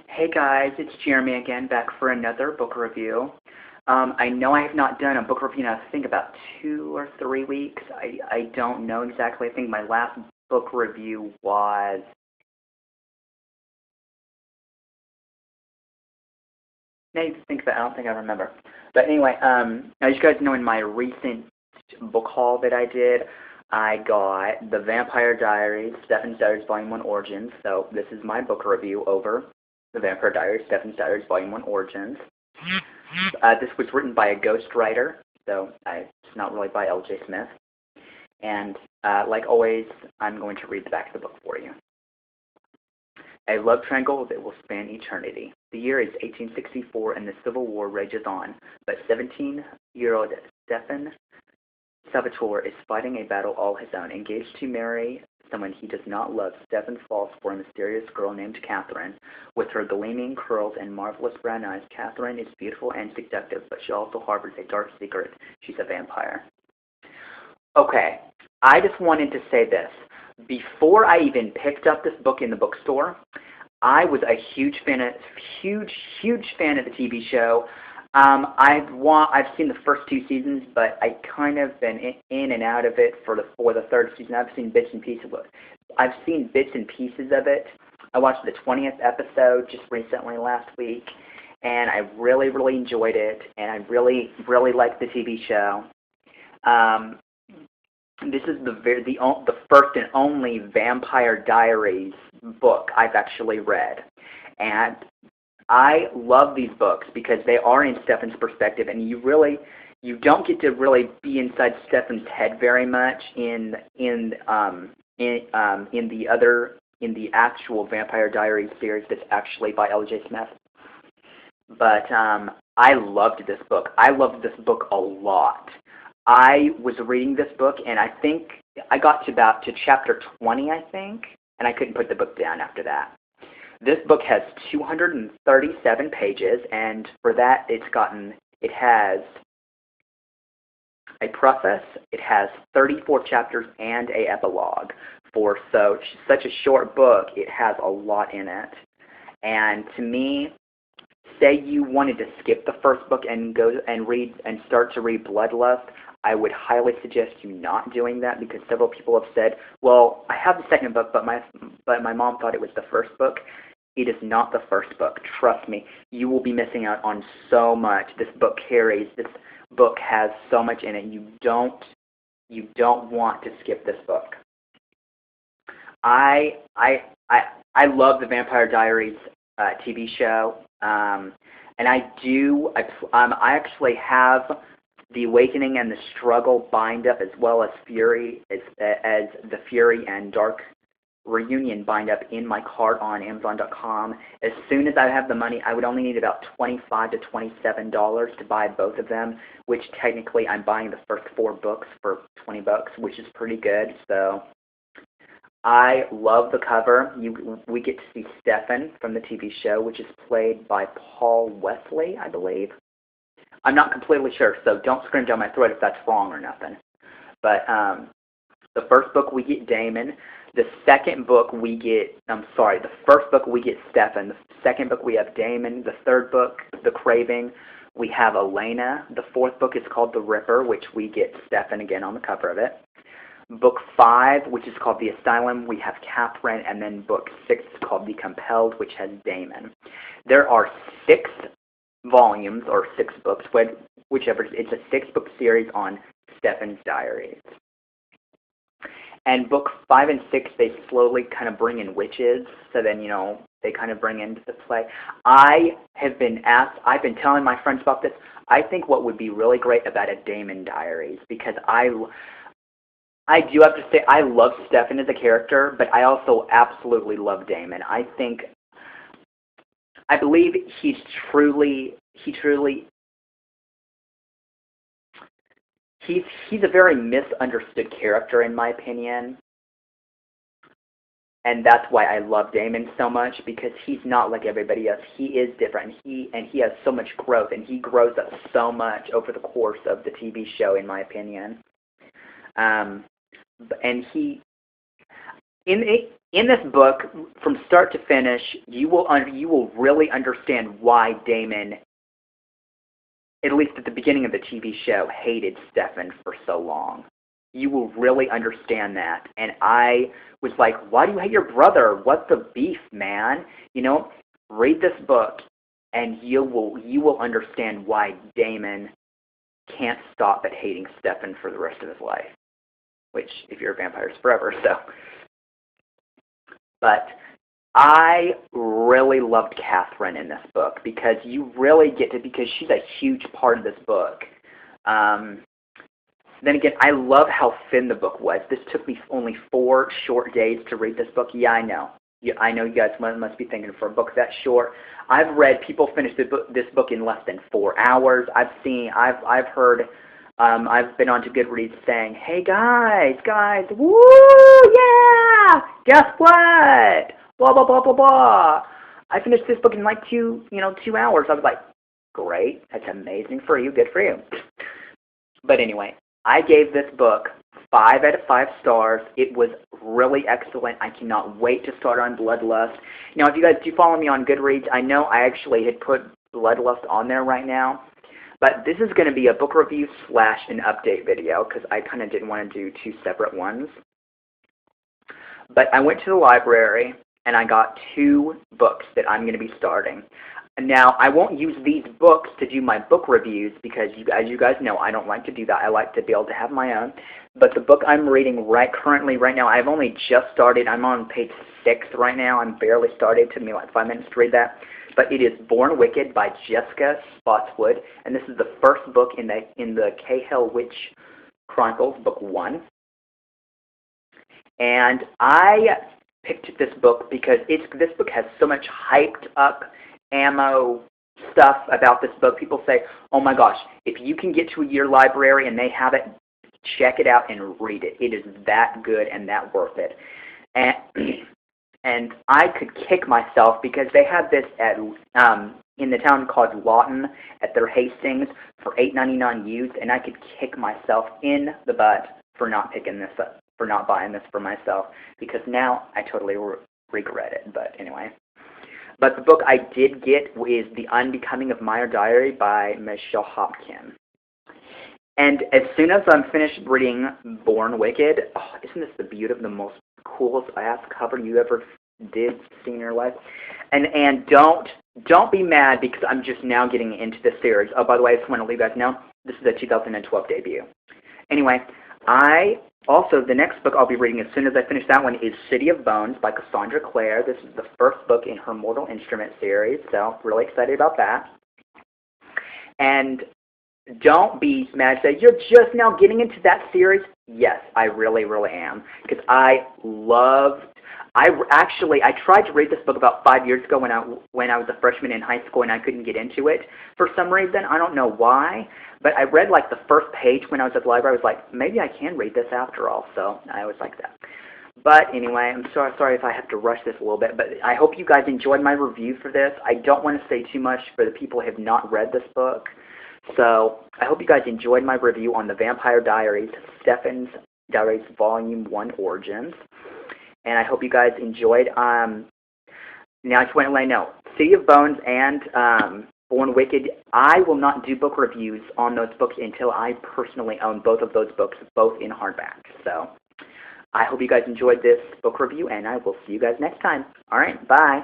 Hey guys, it's Jeremy again, back for another book review. I know I have not done a book review in I think about 2 or 3 weeks. I don't know exactly. I think my last book review was... Now you think that I don't think I remember. But anyway, as you guys know, in my recent book haul that I did, I got the Vampire Diaries, Stefan Salvatore's Volume 1 Origins. So this is my book review over the Vampire Diaries, Stefan Salvatore's Volume 1 Origins. This was written by a ghostwriter, so it's not really by L.J. Smith. And like always, I'm going to read the back of the book for you. A love triangle that will span eternity. The year is 1864 and the Civil War rages on, but 17-year-old Stefan Salvatore is fighting a battle all his own. Engaged to marry someone he does not love, Stefan falls for a mysterious girl named Katherine. With her gleaming curls and marvelous brown eyes, Katherine is beautiful and seductive, but she also harbors a dark secret. She's a vampire. Okay, I just wanted to say this. Before I even picked up this book in the bookstore, I was a huge fan of the TV show. I've seen the first 2 seasons, but I kind of been in and out of it for the 3rd season. I've seen bits and pieces of it. I watched the 20th episode just recently last week, and I really, really enjoyed it, and I really, really liked the TV show. This is the first and only Vampire Diaries book I've actually read, and I love these books because they are in Stefan's perspective, and you don't get to really be inside Stefan's head very much in the actual Vampire Diaries series that's actually by L.J. Smith. But I loved this book. I loved this book a lot. I was reading this book, and I think I got to chapter 20, I think, and I couldn't put the book down after that. This book has 237 pages, and for that it has a preface, it has 34 chapters, and an epilogue. For such a short book, it has a lot in it. And to me, say you wanted to skip the first book and go and start to read Bloodlust, I would highly suggest you not doing that, because several people have said, well, I have the second book, but my mom thought it was the first book. It is not the first book. Trust me, you will be missing out on so much. This book has so much in it. You don't want to skip this book. I love the Vampire Diaries TV show, and I actually have The Awakening and the Struggle bind up, as well as Fury, as the Fury and Dark Reunion bind up in my cart on Amazon.com. As soon as I have the money, I would only need about $25 to $27 to buy both of them, which technically I'm buying the first 4 books for $20, which is pretty good. So I love the cover. We get to see Stefan from the TV show, which is played by Paul Wesley, I believe. I'm not completely sure, so don't scream down my throat if that's wrong or nothing. But the first book we get Damon. The second book we get, the first book we get Stefan. The second book we have Damon. The third book, The Craving, we have Elena. The 4th book is called The Ripper, which we get Stefan again on the cover of it. Book 5, which is called The Asylum, we have Katherine. And then book 6 is called The Compelled, which has Damon. There are 6 volumes, or 6 books, whichever. It's a 6-book series on Stefan's Diaries. And books 5 and 6, they slowly kind of bring in witches, so then, they kind of bring into the play. I've been telling my friends about this. I think what would be really great about a Damon Diaries, because I do have to say, I love Stefan as a character, but I also absolutely love Damon. I believe he's a very misunderstood character, in my opinion. And that's why I love Damon so much, because he's not like everybody else. He is different. He has so much growth, and he grows up so much over the course of the TV show, in my opinion. And he, in in this book, from start to finish, you will really understand why Damon, at least at the beginning of the TV show, hated Stefan for so long. You will really understand that. And I was like, why do you hate your brother? What's the beef, man? You know, read this book, and you will understand why Damon can't stop at hating Stefan for the rest of his life. Which, if you're a vampire, is forever, so. But I really loved Katherine in this book because you really get to, because she's a huge part of this book. Then again, I love how thin the book was. This took me only 4 short days to read this book. Yeah, I know. Yeah, I know you guys must be thinking, for a book that short. I've read people finish this book in less than 4 hours. I've heard, I've been on to Goodreads saying, hey guys, woo, yeah, guess what? Blah, blah, blah, blah, blah. I finished this book in like 2 hours. I was like, great, that's amazing for you, good for you. But anyway, I gave this book 5 out of 5 stars. It was really excellent. I cannot wait to start on Bloodlust. Now, if you guys do follow me on Goodreads, I know I actually had put Bloodlust on there right now. But this is going to be a book review / an update video because I kind of didn't want to do 2 separate ones. But I went to the library and I got 2 books that I'm going to be starting. Now, I won't use these books to do my book reviews because, as you guys know, I don't like to do that. I like to be able to have my own. But the book I'm reading currently right now, I've only just started. I'm on page 6 right now. I'm barely started. It took me like 5 minutes to read that. But it is Born Wicked by Jessica Spotswood, and this is the first book in the Cahill Witch Chronicles, book 1. And I picked this book because this book has so much hyped up ammo stuff about this book. People say, oh my gosh, if you can get to your library and they have it, check it out and read it. It is that good and that worth it. And I could kick myself because they had this at in the town called Lawton at their Hastings for $8.99 used, and I could kick myself in the butt for not picking this up, for not buying this for myself, because now I totally regret it. But anyway. But the book I did get is The Unbecoming of Vampire Diaries by Michelle Hopkins. And as soon as I'm finished reading Born Wicked, oh, isn't this the beauty of the most coolest ass cover you ever did see in your life? And don't be mad because I'm just now getting into this series. Oh, by the way, I just want to let you guys know, this is a 2012 debut. Anyway, the next book I'll be reading as soon as I finish that one is City of Bones by Cassandra Clare. This is the first book in her Mortal Instrument series, so really excited about that. And don't be mad. Say, you're just now getting into that series. Yes, I really, really am. Because I tried to read this book about 5 years ago when I was a freshman in high school and I couldn't get into it for some reason. I don't know why. But I read like the first page when I was at the library. I was like, maybe I can read this after all. So I was like that. But anyway, I'm sorry if I have to rush this a little bit. But I hope you guys enjoyed my review for this. I don't want to say too much for the people who have not read this book. So I hope you guys enjoyed my review on the Vampire Diaries, Stefan's Diaries Volume 1 Origins. And I hope you guys enjoyed. Now I just want to let you know, City of Bones and Born Wicked, I will not do book reviews on those books until I personally own both of those books, both in hardback. So I hope you guys enjoyed this book review, and I will see you guys next time. All right, bye.